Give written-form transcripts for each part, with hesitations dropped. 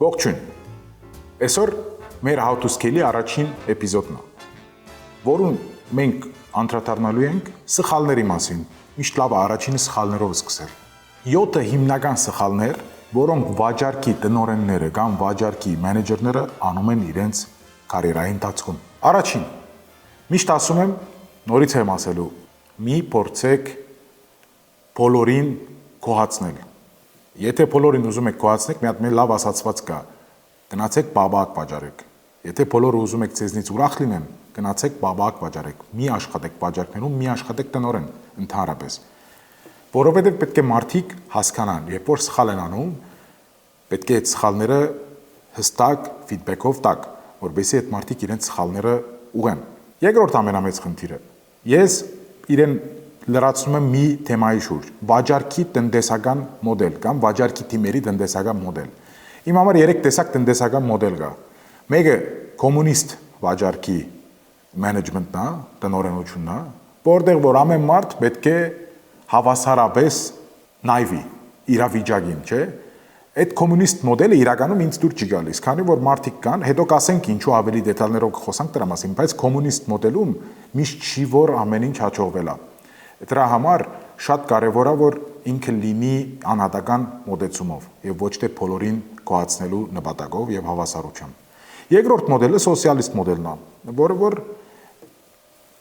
Ողջույն։ Այսօր մեր How to Scale-ի առաջին էպիզոդն է, որում մենք անդրադառնալու ենք սխալների մասին։ Միշտ լավ է առաջինը սխալներով սկսել։ 7 հիմնական սխալներ, որոնք վաճառքի տնօրենները կամ վաճառքի մենեջերները անում են իրենց կարիերայի ընթացքում։ Առաջին, միշտ ասում եմ, նորից եմ ասելու, մի փորձեք բոլորին գոհացնել։ Եթե բոլորին ուզում եք գոհացնել, մի հատ մեր լավ ասացված կա, գնացեք բաբակ վաճառեք։ Եթե բոլորը ուզում եք ձեզնից ուրախ լինեն, գնացեք բաբակ վաճառեք։ Մի աշխատեք վաճառքներում, մի աշխատեք տնօրեն ընդհանրապես։ Որովհետև պետք է մարդիկ հասկանան, երբ որ սխալ են անում, պետք է այդ սխալները հստակ ֆիդբեքով տակ, որովհետեւ այդ մարդիկ իրենց սխալները ուղեն։ Երկրորդ ամենամեծ խնդիրը։ Ես իրեն լրացնում եմ մի թեմայի շուրջ՝ վաճառքի տնտեսական մոդել կամ վաճառքի թիմերի տնտեսական մոդել։ Իմ համար 3 տեսակ տնտեսական մոդել կա։ Մեկը կոմունիստ վաճառքի մենեջմենտն է, տնօրենությունն է, որտեղ որ ամեն մարդ պետք է հավասարապես նայվի իրավիճակին, չէ՞։ Այդ կոմունիստ մոդելը իրականում ինձ դուր չի գալիս, քանի որ մարդիկ կան, հետո կասենք ինչու ավելի դետալներով կխոսանք դրա մասին, բայց կոմունիստ մոդելում միշտ չի որ ամեն ինչ հաջողվել է։ Դրա համար շատ կարևոր է, որ ինքը լինի անհատական մոտեցումով եւ ոչ թե բոլորին գոհացնելու նպատակով եւ հավասարությամբ։ Երկրորդ մոդելը սոցիալիստ մոդելն է, որը որ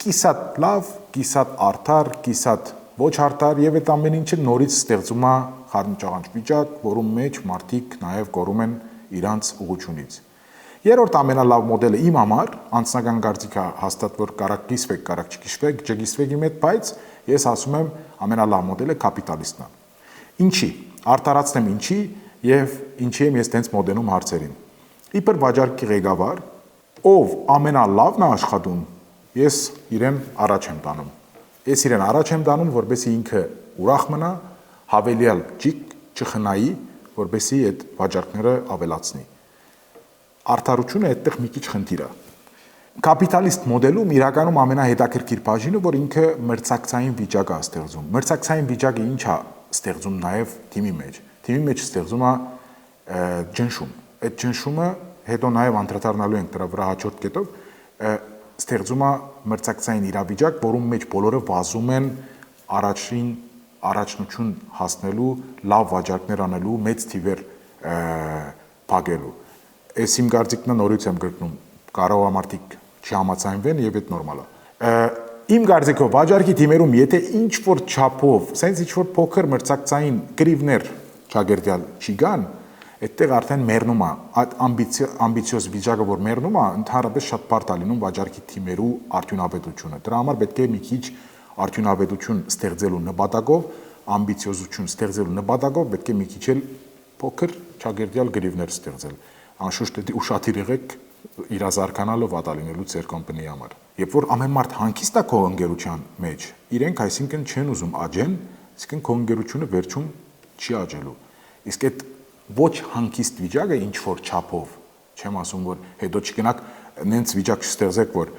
կիսատ լավ, կիսատ արդար, կիսատ ոչ արդար եւ այդ ամեն ինչը նորից ստեղծում է խառնճաղանճ վիճակ, որում մեջ մարդիկ նաեւ կորում են իրանց ուղղությունից։ Երրորդ ամենալավ մոդելը իմ համար անձնական կարծիք է, հաստատ որ կարակ կիսվեք, կարակ չկիսվեք իմ հետ, բայց ես ասում եմ ամենալավ մոդելը կապիտալիստն է։ Ինչի։ Արտարացնեմ ինչի եւ ինչի եմ ես տենց մոդելում հարցերին։ Իբր վաճառքի ղեկավար, ով ամենալավն է աշխատում, ես իրեն առաջ եմ տանում։ Ես իրեն առաջ եմ տանում, որպեսզի ինքը ուրախ մնա, հավելյալ չխնայի, որպեսզի այդ վաճառքները ավելացնի։ Արդարությունը այդտեղ մի քիչ խնդիր է։ Կապիտալիստ մոդելում իրականում ամենահետաքրքիր բաժինը, որ ինքը մրցակցային վիճակ է ստեղծում։ Մրցակցային վիճակը ինչ է ստեղծում նաև թիմի մեջ։ Թիմի մեջ ստեղծում է ճնշում։ Այդ ճնշումը հետո նաև անդրադառնալու ենք դրա վրա հաջորդ կետով, ստեղծում է մրցակցային իրավիճակ, որում մեջ բոլորը վազում են առաջնություն հասնելու, լավ վաճառքներ անելու, մեծ թիվեր փակելու։ Այս իմ կարծիքն է, նորից եմ գրկնում, կարող է մարդիկ չհամաձայնվեն եւ այդ նորմալ է։ Իմ կարծիքով վաճառքի թիմերում եթե ինչ որ չափով, sense ինչ որ փոքր մրցակցային կրիվներ ճագերտյալ չի գան, այդտեղ արդեն մեռնում է, այդ ամբիցիոզ վիճակը որ մեռնում է, ընդհանրապես շատ բարդ է լինում վաճառքի թիմերու արդյունավետությունը։ Դրա համար պետք է մի քիչ արդյունավետություն ստեղծելու նպատակով, ամբիցիոզություն ստեղծելու նպատակով պետք է մի քիչ էլ փոքր ճագերտյալ գրիվներ ստեղծել։ Անշուշտ դե ուշադիր եղեք իրազարկանալը վատա լինելու ձեր կոմպանիի համար։ Երբ որ ամեն մարդ հանգիստ է քո ընկերության մեջ, իրենք այսինքն չեն ուզում աճեն, այսինքն քո ընկերությունը վերջում չի աճելու։ Իսկ այդ ոչ հանգիստ վիճակը ինչ որ չափով, չեմ ասում որ հետո չգնաք նենց վիճակ չստեղծեք, որ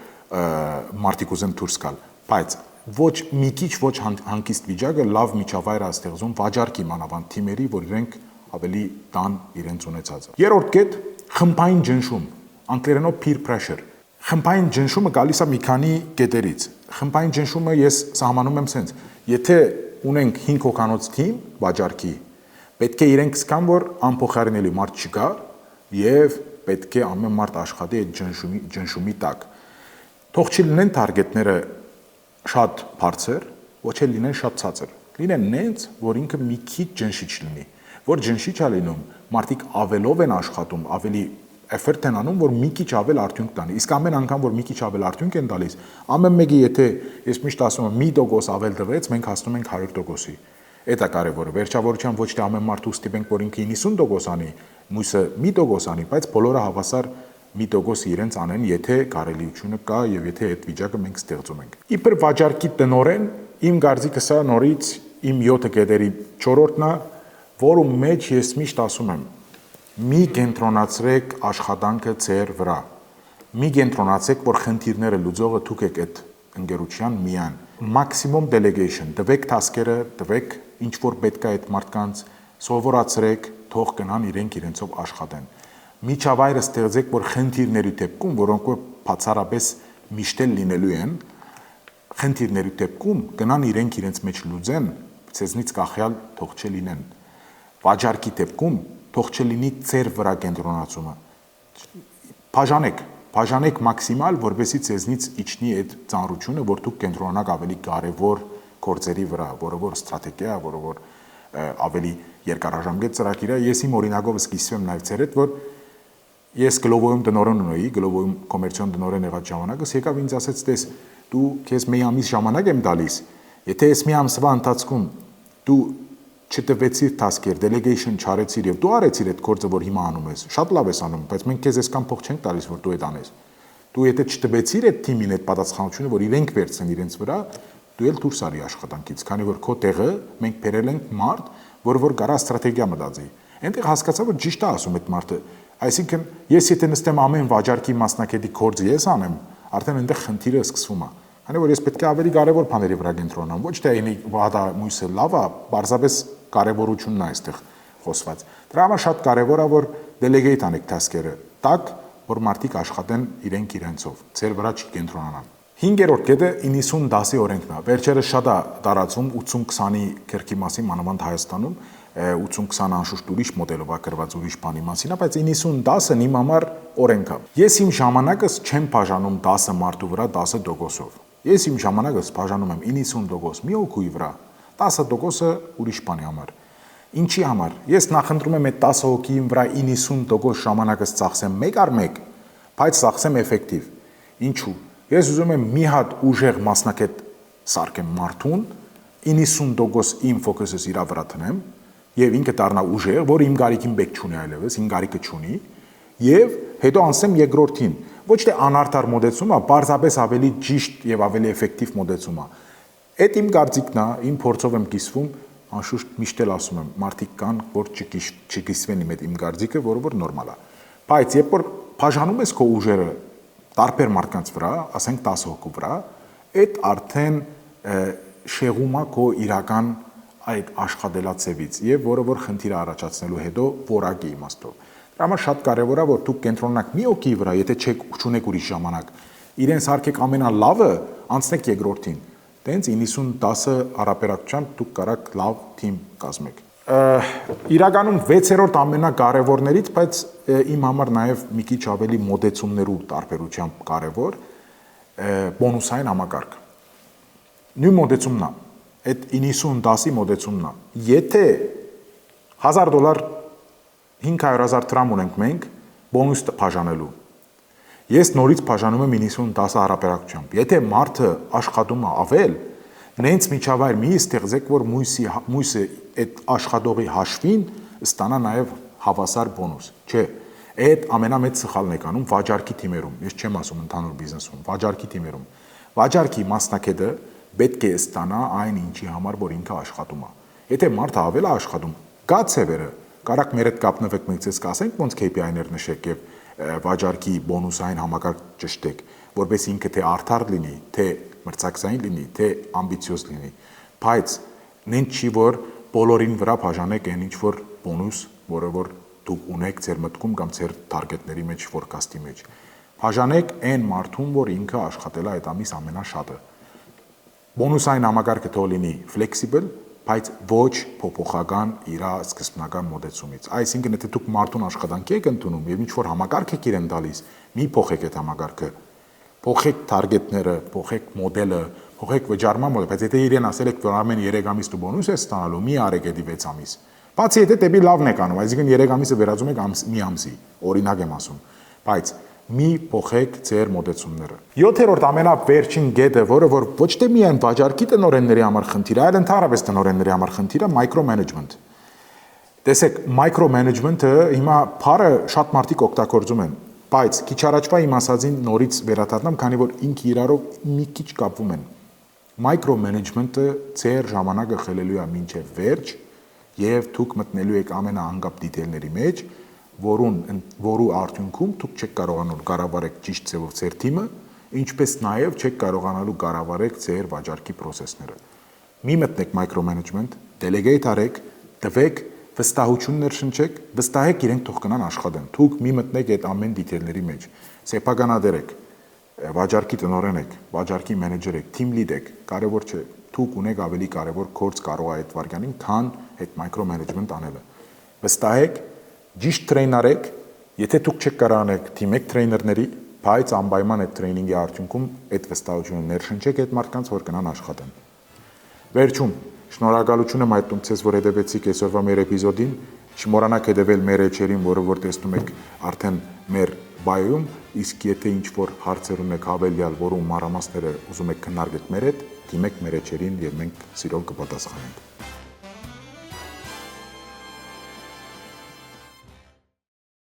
մարդիկ ուզեն դուրս գալ, բայց ոչ մի քիչ ոչ հանգիստ վիճակը լավ միջավայր է ստեղծում վաճառքի մանավանդ թիմերի, որ իրենք ավելի տան իրենց ունեցածը։ Երրորդ կետ՝ խմբային ճնշում, անգլերենով peer pressure։ Խմբային ճնշումը գալիս է մի քանի կետերից։ Խմբային ճնշումը ես սահմանում եմ սենց. եթե ունենք 5 հոգանոց թիմ վաճառքի, պետք է իրենք զգան, որ անփոխարինելի մարդ չկա եւ պետք է ամեն մարդ աշխատի այդ ճնշումի տակ։ Թող չլինեն թարգետները շատ բարձր, ոչ էլ լինեն շատ ցածր։ Լինեն նենց, որ ինքը մի քիչ ճնշիչ լինի, որ ճնշիչ է լինում, մարդիկ ավելով են աշխատում, ավելի effort են անում, որ մի քիչ ավել արդյունք տանի։ Իսկ ամեն անգամ որ մի քիչ ավել արդյունք են տալիս, ամեն մեկի եթե ես միշտ ասում եմ 1% ավել տվեց, մենք հասնում ենք 100%-ի։ Այդ է կարևորը։ Վերջավորության ոչ թե ամեն մարդ ուստիպենք, որ ինքը 90% անի, մյուսը 1% անի, բայց բոլորը հավասար 1% իրենց անեն, եթե կարելիությունը կա եւ եթե այդ վիճակը մենք ստեղծում ենք։ Իբր վաճառքի տնօրեն, իմ կարծիքը սա նորից իմ 7 կետերի 4-րդն է, որում մեջ ես միշտ ասում եմ. մի կենտրոնացրեք աշխատանքը ձեր վրա։ Մի կենտրոնացեք, որ խնդիրները լուծողը դուք եք այդ ընկերության միան։ Maximum delegation, տվեք task-երը, տվեք ինչ որ պետք է այդ մարդկանց, սովորացրեք, թող գնան իրենք իրենցով աշխատեն։ միջավայրը ստեղծեք, որ խնդիրների դեպքում, որոնք որ բացառապես միշտ էլ լինելու են, խնդիրների դեպքում գնան իրենց մեջ լուծեն, ցեզնից կախյալ թող չլինեն։ Վաճառքի դեպքում թող չլինի ծեր վրա կենտրոնացումը։ Բաժանեք մաքսիմալ, որովհետեւ ցեզնից իջնի այդ ծանրությունը, որ դուք կենտրոնանաք ավելի կարևոր գործերի վրա, որը որ ստրատեգիա, որը որ ավելի երկարաժամկետ ծրագիր է։ Ես իմ օրինակով սկսեմ նաև ցեր հետ, որ ես Glovo-ում տնօրեն ունեի, Glovo-ում կոմերցիոն տնօրեն եղած ժամանակս եկավ ինձ ասեց, տես դու քեզ մի ամիս ժամանակ եմ տալիս, եթե ես մի ամսվա ընթացքում դու չտվեցիր task-եր, delegation չարեցիր եւ դու արեցիր այդ գործը, որ հիմա անում ես, շատ լավ ես անում, բայց մենք քեզ այսքան փող չենք տալիս, որ դու այդ անես։ Դու եթե չտվեցիր այդ թիմին այդ պատասխանատվությունը, որ իրենք վերցնեն իրենց վրա, դու էլ դուրս արի աշխատանքից, քանի որ քո տեղը մենք բերել ենք մարդ, որ կարա ստրատեգիա մտածի։ Այնտեղ հասկացա, որ ճիշտ է ասում այդ մարդը։ Այսինքն ես եթե նստեմ ամեն վաճառքի մասնակետի գործը ես անեմ, արդեն այնտեղ խնդիրը սկսվում է։ Քանի որ ես պետք է ավելի կարևոր բաների վրա կենտրոնանամ, ոչ թե այնի վադա մույսը լավ է, պարզապես կարևորությունն է այստեղ խոսված։ Դրա համար շատ կարևոր է, որ delegate անեք task-երը, տակ, որ մարդիկ աշխատեն իրենցով, ձեր վրա չկենտրոնանան։ 5-րդ կետը 90-10-ի օրենքն է։ Վերջերս շատ է տարածում 80-20-ի քրքի մասին, մանավանդ Հայաստանում, 80-20 անշուշտ ուրիշ մոդելով է գրված ուրիշ բանի մասին, բայց 90-10-ն իմ համար օրենք է։ Ես իմ ժամանակս չեմ բաժանում 10 մարդու վրա 10%-ով։ Ես իմ ժամանակս բաժանում եմ 90% մի օգուի վրա, 10%-ը ուրիշ բանի համար։ Ինչի համար։ Ես նախընտրում եմ այդ 10 հոգիի վրա 90% ժամանակս ծախսեմ 1/1, բայց ծախսեմ էֆեկտիվ։ Ինչու։ Ես ուզում եմ մի հատ ուժեղ մասնակետ սարքեմ մարդուն, 90% իմ ֆոկուսս իր վրա տնեմ եւ ինքը դառնա ուժեղ, որ իմ գարիկին բեք չունի այլևս, իմ գարիկը չունի, եւ հետո անցնեմ երկրորդին։ Ոչ թե անարդար մոդեցում է, պարզապես ավելի ճիշտ եւ ավելի էֆեկտիվ մոդեցում է։ Այդ իմ կարծիքն է, իմ փորձով եմ կիսվում, անշուշտ միշտ էլ ասում եմ, մարդիկ կան, որ չկիսվեն իմ կարծիքը, որը նորմալ է։ Բայց երբ որ բաժանում ես քո ուժերը տարբեր մարդկանց վրա, ասենք 10 հոգու վրա, այդ արդեն շեղում է քո իրական այդ աշխատելացևից եւ որը որ խնդիրը առաջացնելու հետո որակի իմաստով։ Դրա համար շատ կարեւոր է որ դուք կենտրոնանաք մի օկի վրա, եթե չունեք ուրիշ ժամանակ, իրեն սարքեք ամենալավը, անցնեք երկրորդին։ Տենց 90-10 հարաբերակցությամբ դուք կարաք լավ թիմ կազմեք։ Իրականում 6-րդ ամենակարևորներից, բայց իմ համար նաև մի քիչ ավելի մոդեցումներու տարբերությամբ կարևոր բոնուսային համակարգ։ Նույն մոդեցումն է, այդ 90-10-ի մոդեցումն է։ Եթե $1000 500,000 դրամ ունենք մենք բոնուս բաժանելու։ Ես նորից բաժանում եմ 90-10 հարաբերակցությամբ։ Եթե մարդը աշխատում է ավել, նենց միջավայր մի ստեղծեք, որ մույսը այդ աշխատողի հաշվին ստանա նաև հավասար բոնուս։ Չէ, այդ ամենամեծ սխալն եք անում վաճառքի թիմերում։ Ես չեմ ասում ընդհանուր բիզնեսում, վաճառքի թիմերում։ Վաճառքի մասնակետը պետք է ստանա այն ինչի համար, որ ինքը աշխատում է։ Եթե մարդը ավել է աշխատում, կա ցևերը, կարաք մեր հետ կապնվեք, մենք ցես կասենք ոնց KPI-ներ նշեք եւ վաճառքի բոնուսային համակարգ ճշտեք, որպես ինքը թե արդար լինի, թե մրցակցային լինի, թե ամբիցիոզ լինի, բայց նենց չի որ բոլորին վրա բաժանեք այն ինչ որ բոնուս, որը որ դուք ունեք ձեր մտքում կամ ձեր թարգետների մեջ, ֆորքասթի մեջ։ Բաժանեք այն մարդուն, որ ինքը աշխատել է այդ ամիս ամենաշատը։ Բոնուսային համակարգը թող լինի flexible, բայց ոչ փոփոխական իր սկզբնական մոդեցումից։ Այսինքն եթե դուք մարդուն աշխատանքի եք ընդունում եւ ինչ որ համակարգ եք իրեն տալիս, մի փոխեք այդ համակարգը։ Փոխեք թարգետները, փոխեք մոդելը, փոխեք վճարման մոդելը, բայց եթե իրեն ասել եք, որ ամեն 3 ամիս դու բոնուս ես ստանալու, մի արեք էդի 6 ամիս։ Բացի եթե դեպի լավն եք անում, այսինքն 3 ամիսը վերածում եք մի ամսի, օրինակ եմ ասում, բայց մի փոխեք ձեր մոդեցումները։ 7-րդ ամենավերջին կետը, որը որ ոչ թե միայն վաճառքի տնօրենների համար խնդիր է, այլ ընդհանրապես տնօրենների համար խնդիր է մայկրոմենեջմենթ։ Տեսեք, մայկրոմենեջմենթը հիմա բառը շատ մարդիկ օգտագործում են, բայց քիչ առաջվա իմ ասածին նորից վերադառնամ, քանի որ ինքը իրարով մի քիչ կապվում են։ Մայկրոմենեջմենթը ձեր ժամանակը խլելու է մինչև վերջ եւ դուք մտնելու եք ամենաանգապ դիտելների մեջ, որու արդյունքում դուք չեք կարողանալ կառավարեք ճիշտ ձևով ձեր թիմը, ինչպես նաև չեք կարողանալու կառավարեք ձեր վաճառքի process-ները։ Մի մտնեք micromanagement, delegate արեք, տվեք վստահություն ներշնչեք, վստահեք իրենք թող գնան աշխատեն։ Դուք մի մտնեք այդ ամեն դիթեյլների մեջ։ Սեփականատեր եք, վաճառքի տնօրեն եք, վաճառքի մենեջեր եք, թիմ լիդ եք, կարևոր չէ։ Դուք ունեք ավելի կարևոր գործ կարող է այդ վարքյանին, քան այդ մայկրո մենեջմենտ անելը։ Վստահեք, ճիշտ տրեյներ եք, եթե դուք չեք կարող անեք թիմեք տրեյներների, բայց անպայման այդ տրեյնինգի արդյունքում այդ վստահությունը ներշնչեք այդ մարդկանց, որ գնան աշխատեն։ Վերջում, շնորհակալություն եմ այդտում ցես, որ հետևեցիք այսօրվա մեր էպիզոդին, չմոռանաք հետևել մեր էջերին, որը որ տեսնում եք արդեն մեր բայոյում, իսկ եթե ինչ-որ հարցեր ունեք հավելյալ, որում մանրամասները ուզում եք քննարկել մեր հետ, դիմեք մեր էջերին եւ մենք սիրով կպատասխանենք։